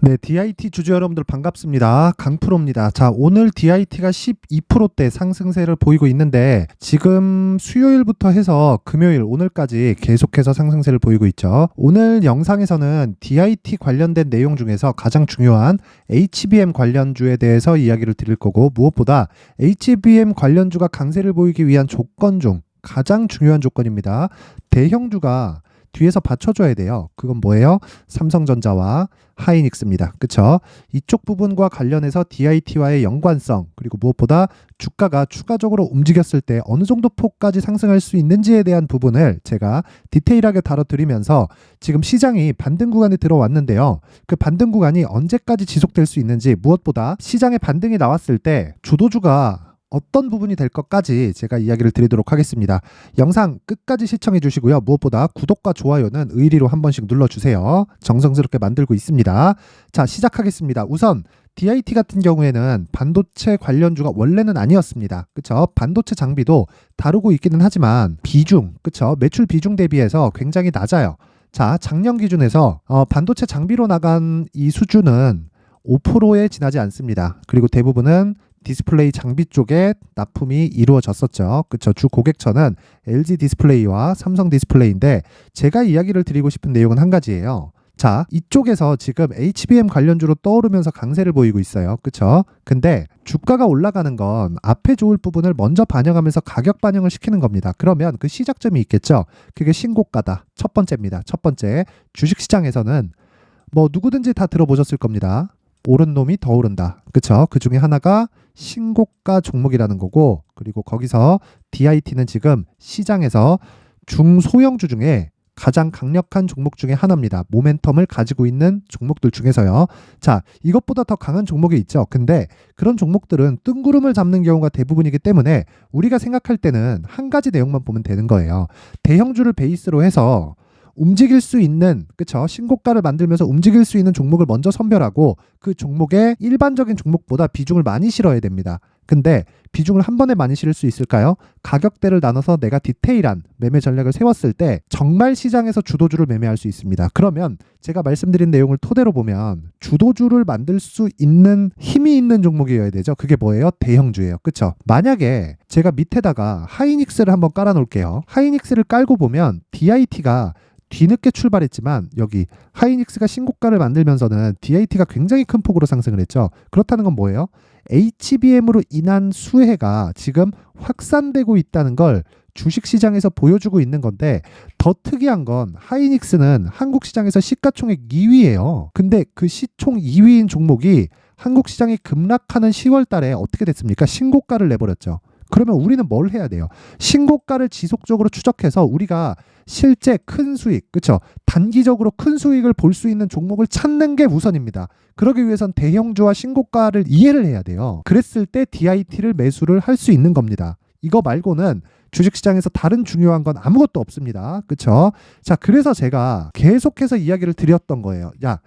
네, DIT 주주 여러분들 반갑습니다. 강프로입니다. 자, 오늘 DIT가 12%대 상승세를 보이고 있는데 지금 수요일부터 해서 금요일 오늘까지 계속해서 상승세를 보이고 있죠. 오늘 영상에서는 DIT 관련된 내용 중에서 가장 중요한 HBM 관련주에 대해서 이야기를 드릴 거고, 무엇보다 HBM 관련주가 강세를 보이기 위한 조건 중 가장 중요한 조건입니다. 대형주가 뒤에서 받쳐줘야 돼요. 그건 뭐예요? 삼성전자와 하이닉스입니다. 그쵸? 이쪽 부분과 관련해서 DIT와의 연관성, 그리고 무엇보다 주가가 추가적으로 움직였을 때 어느 정도 폭까지 상승할 수 있는지에 대한 부분을 제가 디테일하게 다뤄드리면서 지금 시장이 반등 구간에 들어왔는데요. 그 반등 구간이 언제까지 지속될 수 있는지, 무엇보다 시장의 반등이 나왔을 때 주도주가 어떤 부분이 될 것까지 제가 이야기를 드리도록 하겠습니다. 영상 끝까지 시청해 주시고요. 무엇보다 구독과 좋아요는 의리로 한 번씩 눌러주세요. 정성스럽게 만들고 있습니다. 자, 시작하겠습니다. 우선 DIT 같은 경우에는 반도체 관련주가 원래는 아니었습니다. 그쵸? 반도체 장비도 다루고 있기는 하지만 비중, 그쵸? 매출 비중 대비해서 굉장히 낮아요. 자, 작년 기준에서 반도체 장비로 나간 이 수준은 5%에 지나지 않습니다. 그리고 대부분은 디스플레이 장비 쪽에 납품이 이루어졌었죠. 그쵸? 주 고객처는 LG 디스플레이와 삼성 디스플레이인데, 제가 이야기를 드리고 싶은 내용은 한 가지예요. 자, 이쪽에서 지금 HBM 관련주로 떠오르면서 강세를 보이고 있어요. 그쵸? 근데 주가가 올라가는 건 앞에 좋을 부분을 먼저 반영하면서 가격 반영을 시키는 겁니다. 그러면 그 시작점이 있겠죠. 그게 신고가다. 첫 번째입니다. 첫 번째, 주식시장에서는 뭐 누구든지 다 들어보셨을 겁니다. 오른 놈이 더 오른다. 그쵸? 그 중에 하나가 신고가 종목이라는 거고, 그리고 거기서 DIT는 지금 시장에서 중소형주 중에 가장 강력한 종목 중에 하나입니다. 모멘텀을 가지고 있는 종목들 중에서요. 자, 이것보다 더 강한 종목이 있죠. 근데 그런 종목들은 뜬구름을 잡는 경우가 대부분이기 때문에 우리가 생각할 때는 한 가지 내용만 보면 되는 거예요. 대형주를 베이스로 해서 움직일 수 있는, 그쵸? 신고가를 만들면서 움직일 수 있는 종목을 먼저 선별하고 그 종목의 일반적인 종목보다 비중을 많이 실어야 됩니다. 근데 비중을 한 번에 많이 실을 수 있을까요? 가격대를 나눠서 내가 디테일한 매매 전략을 세웠을 때 정말 시장에서 주도주를 매매할 수 있습니다. 그러면 제가 말씀드린 내용을 토대로 보면 주도주를 만들 수 있는 힘이 있는 종목이어야 되죠. 그게 뭐예요? 대형주예요. 그쵸? 만약에 제가 밑에다가 하이닉스를 한번 깔아 놓을게요. 하이닉스를 깔고 보면 DIT가 뒤늦게 출발했지만 여기 하이닉스가 신고가를 만들면서는 DIT가 굉장히 큰 폭으로 상승을 했죠. 그렇다는 건 뭐예요? HBM으로 인한 수혜가 지금 확산되고 있다는 걸 주식시장에서 보여주고 있는 건데, 더 특이한 건 하이닉스는 한국 시장에서 시가총액 2위예요. 근데 그 시총 2위인 종목이 한국 시장이 급락하는 10월 달에 어떻게 됐습니까? 신고가를 내버렸죠. 그러면 우리는 뭘 해야 돼요? 신고가를 지속적으로 추적해서 우리가 실제 큰 수익, 그쵸? 단기적으로 큰 수익을 볼 수 있는 종목을 찾는 게 우선입니다. 그러기 위해선 대형주와 신고가를 이해를 해야 돼요. 그랬을 때 DIT를 매수를 할 수 있는 겁니다. 이거 말고는 주식시장에서 다른 중요한 건 아무것도 없습니다. 그쵸? 자, 그래서 제가 계속해서 이야기를 드렸던 거예요. 야,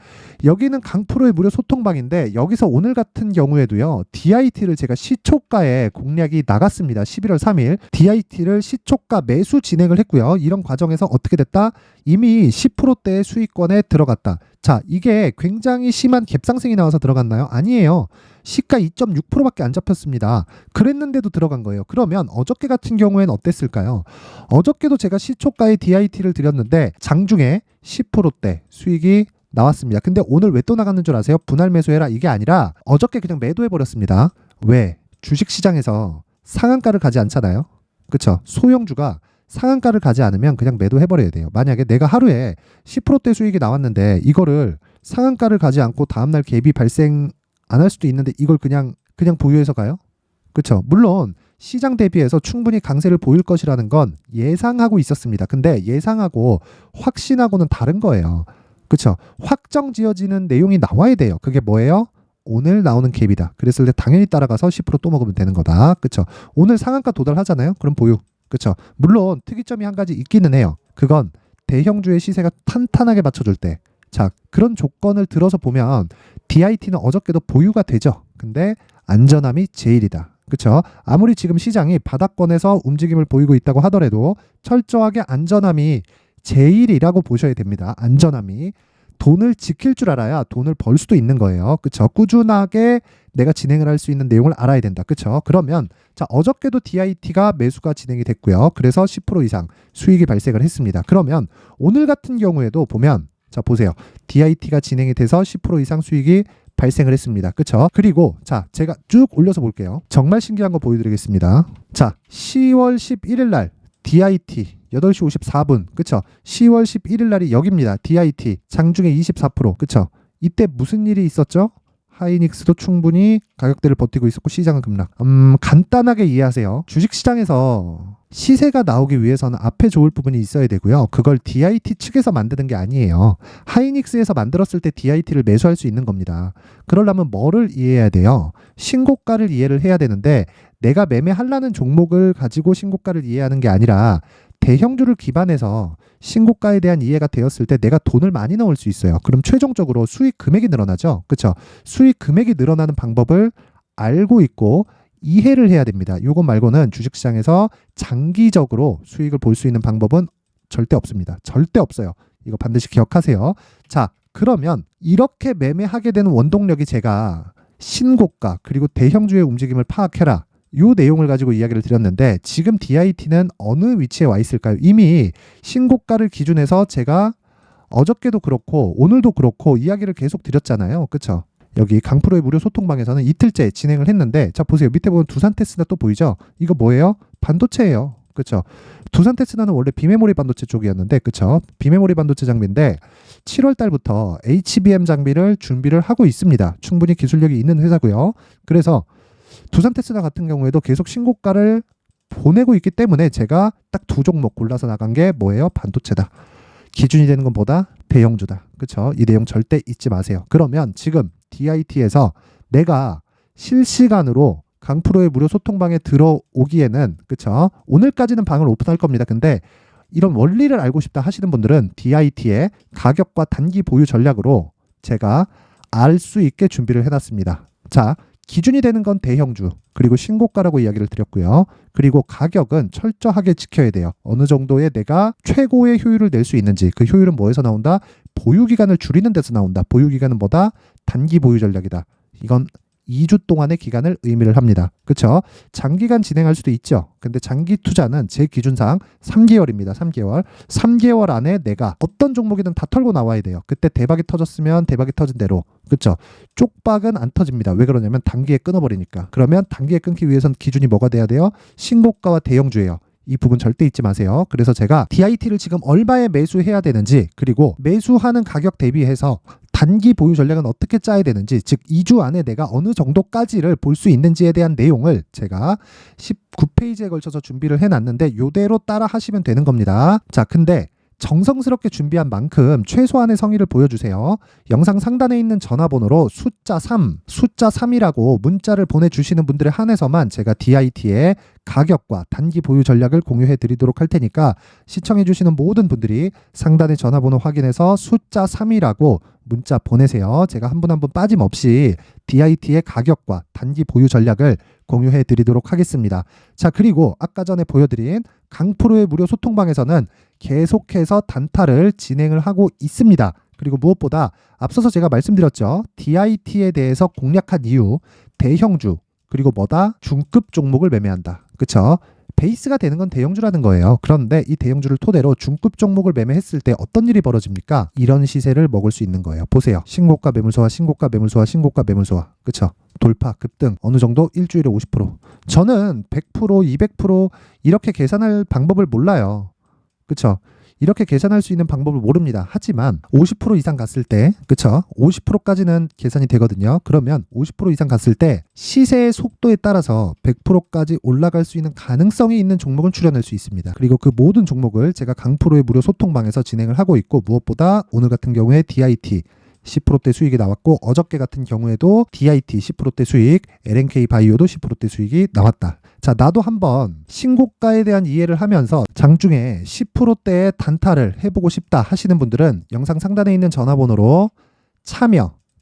여기는 강프로의 무료 소통방인데 여기서 오늘 같은 경우에도요, DIT를 제가 시초가에 공략이 나갔습니다. 11월 3일 DIT를 시초가 매수 진행을 했고요. 이런 과정에서 어떻게 됐다? 이미 10%대의 수익권에 들어갔다. 자, 이게 굉장히 심한 갭상승이 나와서 들어갔나요? 아니에요. 시가 2.6%밖에 안 잡혔습니다. 그랬는데도 들어간 거예요. 그러면 어저께 같은 경우에는 어땠을까요? 어저께도 제가 시초가에 DIT를 드렸는데 장중에 10%대 수익이 나왔습니다. 근데 오늘 왜 또 나갔는 줄 아세요? 분할 매수해라, 이게 아니라 어저께 그냥 매도해버렸습니다. 왜? 주식시장에서 상한가를 가지 않잖아요. 그쵸? 소형주가 상한가를 가지 않으면 그냥 매도해버려야 돼요. 만약에 내가 하루에 10%대 수익이 나왔는데 이거를 상한가를 가지 않고 다음날 갭이 발생 안 할 수도 있는데 이걸 그냥 보유해서 가요? 그쵸? 물론 시장 대비해서 충분히 강세를 보일 것이라는 건 예상하고 있었습니다. 근데 예상하고 확신하고는 다른 거예요. 그쵸? 확정 지어지는 내용이 나와야 돼요. 그게 뭐예요? 오늘 나오는 갭이다. 그랬을 때 당연히 따라가서 10%또 먹으면 되는 거다. 그쵸? 오늘 상한가 도달하잖아요? 그럼 보유. 그쵸? 물론 특이점이 한 가지 있기는 해요. 그건 대형주의 시세가 탄탄하게 받쳐줄 때. 자, 그런 조건을 들어서 보면 DIT는 어저께도 보유가 되죠. 근데 안전함이 제일이다. 그쵸? 아무리 지금 시장이 바닥권에서 움직임을 보이고 있다고 하더라도 철저하게 안전함이 제일이라고 보셔야 됩니다. 안전함이. 돈을 지킬 줄 알아야 돈을 벌 수도 있는 거예요. 그쵸? 꾸준하게 내가 진행을 할 수 있는 내용을 알아야 된다. 그쵸? 그러면 자, 어저께도 DIT가 매수가 진행이 됐고요. 그래서 10% 이상 수익이 발생을 했습니다. 그러면 오늘 같은 경우에도 보면 자, 보세요. DIT가 진행이 돼서 10% 이상 수익이 발생을 했습니다. 그쵸? 그리고 자, 제가 쭉 올려서 볼게요. 정말 신기한 거 보여드리겠습니다. 자, 10월 11일 날 DIT 8시 54분 그쵸? 10월 11일 날이 여기입니다. DIT 장중에 24% 그쵸? 이때 무슨 일이 있었죠? 하이닉스도 충분히 가격대를 버티고 있었고 시장은 급락. 간단하게 이해하세요. 주식시장에서 시세가 나오기 위해서는 앞에 좋을 부분이 있어야 되고요. 그걸 DIT 측에서 만드는 게 아니에요. 하이닉스에서 만들었을 때 DIT를 매수할 수 있는 겁니다. 그러려면 뭐를 이해해야 돼요? 신고가를 이해를 해야 되는데 내가 매매하려는 종목을 가지고 신고가를 이해하는 게 아니라 대형주를 기반해서 신고가에 대한 이해가 되었을 때 내가 돈을 많이 넣을 수 있어요. 그럼 최종적으로 수익 금액이 늘어나죠. 그렇죠? 수익 금액이 늘어나는 방법을 알고 있고 이해를 해야 됩니다. 이것 말고는 주식시장에서 장기적으로 수익을 볼 수 있는 방법은 절대 없습니다. 절대 없어요. 이거 반드시 기억하세요. 자, 그러면 이렇게 매매하게 되는 원동력이 제가 신고가 그리고 대형주의 움직임을 파악해라. 이 내용을 가지고 이야기를 드렸는데 지금 DIT는 어느 위치에 와 있을까요? 이미 신고가를 기준해서 제가 어저께도 그렇고 오늘도 그렇고 이야기를 계속 드렸잖아요. 그쵸? 여기 강프로의 무료 소통방에서는 이틀째 진행을 했는데 자 보세요. 밑에 보면 두산 테스나 또 보이죠? 이거 뭐예요? 반도체예요. 그쵸? 두산 테스나는 원래 비메모리 반도체 쪽이었는데 그쵸? 비메모리 반도체 장비인데 7월 달부터 HBM 장비를 준비를 하고 있습니다. 충분히 기술력이 있는 회사고요. 그래서 두산 테스나 같은 경우에도 계속 신고가를 보내고 있기 때문에 제가 딱 두 종목 골라서 나간 게 뭐예요? 반도체다. 기준이 되는 건 뭐다? 대형주다. 그쵸? 이 내용 절대 잊지 마세요. 그러면 지금 DIT에서 내가 실시간으로 강프로의 무료 소통방에 들어오기에는 그쵸? 오늘까지는 방을 오픈할 겁니다. 근데 이런 원리를 알고 싶다 하시는 분들은 DIT의 가격과 단기 보유 전략으로 제가 알 수 있게 준비를 해놨습니다. 자, 기준이 되는 건 대형주 그리고 신고가라고 이야기를 드렸고요. 그리고 가격은 철저하게 지켜야 돼요. 어느 정도의 내가 최고의 효율을 낼 수 있는지 그 효율은 뭐에서 나온다? 보유기간을 줄이는 데서 나온다. 보유기간은 뭐다? 단기 보유 전략이다. 이건 2주 동안의 기간을 의미를 합니다. 그렇죠? 장기간 진행할 수도 있죠. 근데 장기 투자는 제 기준상 3개월입니다. 3개월. 3개월 안에 내가 어떤 종목이든 다 털고 나와야 돼요. 그때 대박이 터졌으면 대박이 터진 대로. 그렇죠? 쪽박은 안 터집니다. 왜 그러냐면 단기에 끊어버리니까. 그러면 단기에 끊기 위해서는 기준이 뭐가 돼야 돼요? 신고가와 대형주예요. 이 부분 절대 잊지 마세요. 그래서 제가 DIT를 지금 얼마에 매수해야 되는지 그리고 매수하는 가격 대비해서 단기 보유 전략은 어떻게 짜야 되는지 즉 2주 안에 내가 어느 정도까지를 볼 수 있는지에 대한 내용을 제가 19페이지에 걸쳐서 준비를 해놨는데 이대로 따라 하시면 되는 겁니다. 자, 근데 정성스럽게 준비한 만큼 최소한의 성의를 보여주세요. 영상 상단에 있는 전화번호로 숫자 3이라고 문자를 보내주시는 분들에 한해서만 제가 DIT의 가격과 단기 보유 전략을 공유해 드리도록 할 테니까 시청해 주시는 모든 분들이 상단의 전화번호 확인해서 숫자 3이라고 문자 보내세요. 제가 한 분 한 분 빠짐없이 DIT의 가격과 단기 보유 전략을 공유해 드리도록 하겠습니다. 자, 그리고 아까 전에 보여드린 강프로의 무료 소통방에서는 계속해서 단타를 진행을 하고 있습니다. 그리고 무엇보다 앞서서 제가 말씀드렸죠. DIT에 대해서 공략한 이유, 대형주, 그리고 뭐다? 중급 종목을 매매한다. 그쵸? 베이스가 되는 건 대형주라는 거예요. 그런데 이 대형주를 토대로 중급 종목을 매매했을 때 어떤 일이 벌어집니까? 이런 시세를 먹을 수 있는 거예요. 보세요. 신고가 매물소화, 신고가 매물소화, 신고가 매물소화. 그쵸? 돌파, 급등, 어느 정도 일주일에 50%. 저는 100%, 200% 이렇게 계산할 방법을 몰라요. 그쵸? 이렇게 계산할 수 있는 방법을 모릅니다. 하지만 50% 이상 갔을 때, 그쵸? 50%까지는 계산이 되거든요. 그러면 50% 이상 갔을 때 시세의 속도에 따라서 100%까지 올라갈 수 있는 가능성이 있는 종목은 출연할 수 있습니다. 그리고 그 모든 종목을 제가 강프로의 무료 소통방에서 진행을 하고 있고 무엇보다 오늘 같은 경우에 DIT 10%대 수익이 나왔고 어저께 같은 경우에도 DIT 10%대 수익, LNK 바이오도 10%대 수익이 나왔다. 자, 나도 한번 신고가에 대한 이해를 하면서 장중에 10%대의 단타를 해보고 싶다 하시는 분들은 영상 상단에 있는 전화번호로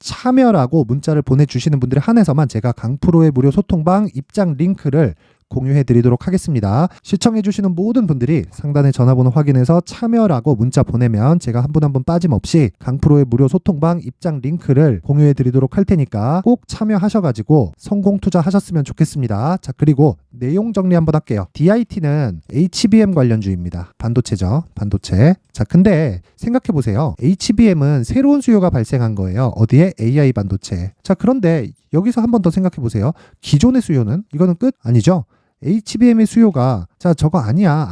참여라고 문자를 보내주시는 분들에 한해서만 제가 강프로의 무료 소통방 입장 링크를 공유해 드리도록 하겠습니다. 시청해 주시는 모든 분들이 상단의 전화번호 확인해서 참여라고 문자 보내면 제가 한 분 한 분 빠짐없이 강프로의 무료 소통방 입장 링크를 공유해 드리도록 할 테니까 꼭 참여하셔가지고 성공 투자하셨으면 좋겠습니다. 자, 그리고 내용 정리 한번 할게요. DIT는 HBM 관련주입니다. 반도체죠. 반도체. 자, 근데 생각해 보세요. HBM은 새로운 수요가 발생한 거예요. 어디에? AI 반도체. 자, 그런데 여기서 한 번 더 생각해 보세요. 기존의 수요는? 이거는 끝? 아니죠. HBM의 수요가 자 저거 아니야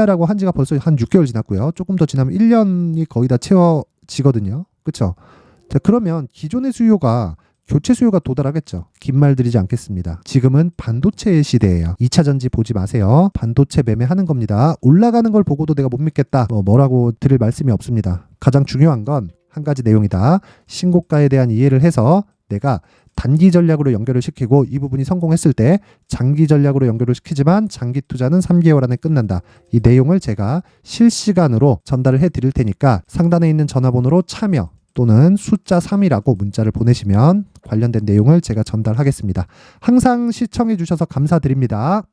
라고 한 지가 벌써 한 6개월 지났고요. 조금 더 지나면 1년이 거의 다 채워지거든요. 그쵸? 자, 그러면 기존의 수요가 교체 수요가 도달하겠죠. 긴 말 드리지 않겠습니다. 지금은 반도체의 시대예요. 2차 전지 보지 마세요. 반도체 매매하는 겁니다. 올라가는 걸 보고도 내가 못 믿겠다. 뭐라고 드릴 말씀이 없습니다. 가장 중요한 건 한 가지 내용이다. 신고가에 대한 이해를 해서 내가 단기 전략으로 연결을 시키고 이 부분이 성공했을 때 장기 전략으로 연결을 시키지만 장기 투자는 3개월 안에 끝난다. 이 내용을 제가 실시간으로 전달을 해드릴 테니까 상단에 있는 전화번호로 참여 또는 숫자 3이라고 문자를 보내시면 관련된 내용을 제가 전달하겠습니다. 항상 시청해 주셔서 감사드립니다.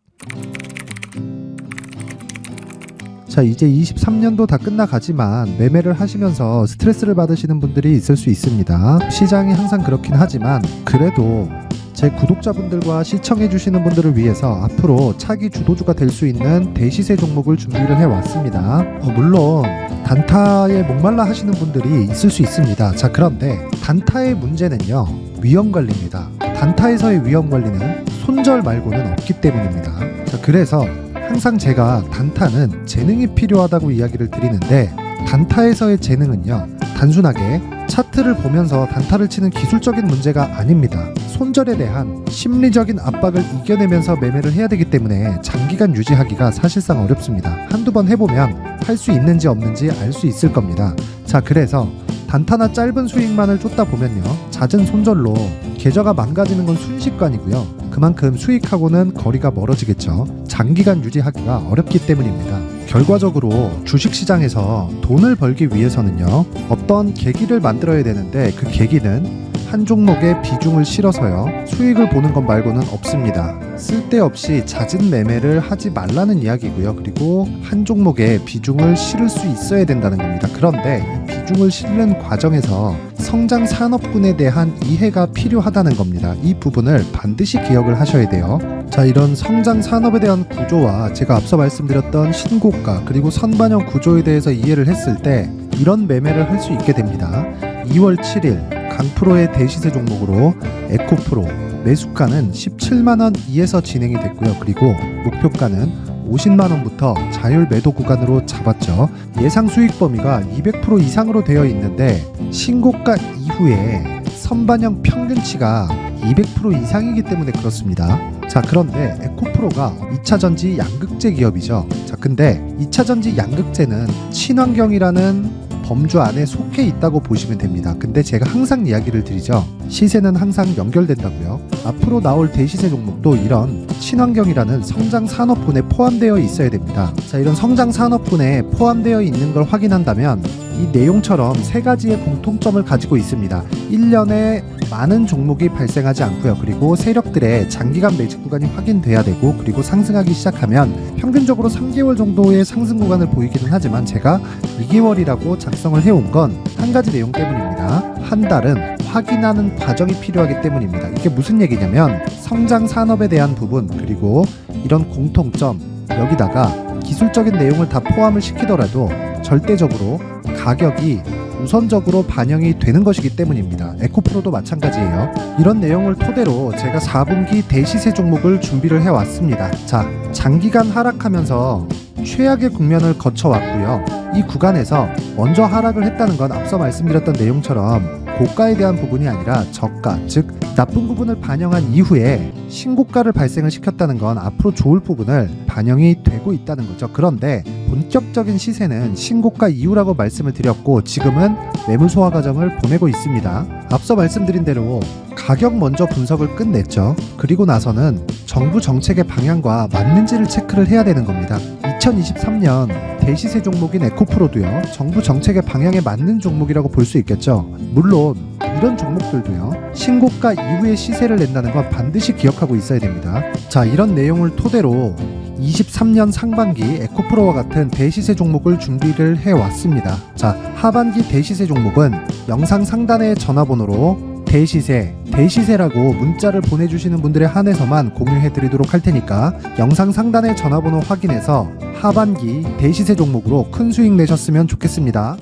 자, 이제 23년도 다 끝나가지만 매매를 하시면서 스트레스를 받으시는 분들이 있을 수 있습니다. 시장이 항상 그렇긴 하지만 그래도 제 구독자분들과 시청해 주시는 분들을 위해서 앞으로 차기 주도주가 될 수 있는 대시세 종목을 준비를 해왔습니다. 물론 단타에 목말라 하시는 분들이 있을 수 있습니다. 자, 그런데 단타의 문제는요, 위험관리입니다. 단타에서의 위험관리는 손절 말고는 없기 때문입니다. 자, 그래서 항상 제가 단타는 재능이 필요하다고 이야기를 드리는데 단타에서의 재능은요, 단순하게 차트를 보면서 단타를 치는 기술적인 문제가 아닙니다. 손절에 대한 심리적인 압박을 이겨내면서 매매를 해야 되기 때문에 장기간 유지하기가 사실상 어렵습니다. 한두 번 해보면 할 수 있는지 없는지 알 수 있을 겁니다. 자, 그래서 단타나 짧은 수익만을 쫓다 보면요, 잦은 손절로 계좌가 망가지는 건 순식간이고요. 그만큼 수익하고는 거리가 멀어지겠죠. 장기간 유지하기가 어렵기 때문입니다. 결과적으로 주식시장에서 돈을 벌기 위해서는요, 어떤 계기를 만들어야 되는데 그 계기는 한 종목에 비중을 실어서요, 수익을 보는 것 말고는 없습니다. 쓸데없이 잦은 매매를 하지 말라는 이야기고요. 그리고 한 종목에 비중을 실을 수 있어야 된다는 겁니다. 그런데 이 비중을 실는 과정에서 성장 산업군에 대한 이해가 필요하다는 겁니다. 이 부분을 반드시 기억을 하셔야 돼요. 자, 이런 성장 산업에 대한 구조와 제가 앞서 말씀드렸던 신고가 그리고 선반영 구조에 대해서 이해를 했을 때 이런 매매를 할 수 있게 됩니다. 2월 7일 강프로의 대시세 종목으로 에코프로 매수가는 17만원 이에서 진행이 됐고요. 그리고 목표가는 50만원부터 자율 매도 구간으로 잡았죠. 예상 수익 범위가 200% 이상으로 되어 있는데 신고가 이후에 선반영 평균치가 200% 이상이기 때문에 그렇습니다. 자, 그런데 에코프로가 2차전지 양극재 기업이죠. 자, 근데 2차전지 양극재는 친환경이라는 범주 안에 속해 있다고 보시면 됩니다. 근데 제가 항상 이야기를 드리죠. 시세는 항상 연결된다고요. 앞으로 나올 대시세 종목도 이런 친환경이라는 성장 산업군에 포함되어 있어야 됩니다. 자, 이런 성장 산업군에 포함되어 있는 걸 확인한다면 이 내용처럼 세 가지의 공통점을 가지고 있습니다. 1년에 많은 종목이 발생하지 않고요. 그리고 세력들의 장기간 매집 구간이 확인돼야 되고, 그리고 상승하기 시작하면 평균적으로 3개월 정도의 상승 구간을 보이기는 하지만 제가 2개월이라고 작성을 해온 건 한 가지 내용 때문입니다. 한 달은 확인하는 과정이 필요하기 때문입니다. 이게 무슨 얘기냐면 성장 산업에 대한 부분 그리고 이런 공통점, 여기다가 기술적인 내용을 다 포함을 시키더라도 절대적으로 가격이 우선적으로 반영이 되는 것이기 때문입니다. 에코프로도 마찬가지예요. 이런 내용을 토대로 제가 4분기 대시세 종목을 준비를 해왔습니다. 자, 장기간 하락하면서 최악의 국면을 거쳐왔고요. 이 구간에서 먼저 하락을 했다는 건 앞서 말씀드렸던 내용처럼 고가에 대한 부분이 아니라 저가, 즉 나쁜 부분을 반영한 이후에 신고가를 발생을 시켰다는 건 앞으로 좋을 부분을 반영이 되고 있다는 거죠. 그런데 본격적인 시세는 신고가 이후라고 말씀을 드렸고 지금은 매물 소화 과정을 보내고 있습니다. 앞서 말씀드린 대로 가격 먼저 분석을 끝냈죠. 그리고 나서는 정부 정책의 방향과 맞는지를 체크를 해야 되는 겁니다. 2023년 대시세 종목인 에코프로도요, 정부 정책의 방향에 맞는 종목이라고 볼 수 있겠죠. 물론 이런 종목들도요, 신고가 이후에 시세를 낸다는 건 반드시 기억하고 있어야 됩니다. 자, 이런 내용을 토대로 23년 상반기 에코프로와 같은 대시세 종목을 준비를 해왔습니다. 자, 하반기 대시세 종목은 영상 상단의 전화번호로 대시세라고 문자를 보내주시는 분들에 한해서만 공유해드리도록 할 테니까 영상 상단의 전화번호 확인해서 하반기 대시세 종목으로 큰 수익 내셨으면 좋겠습니다.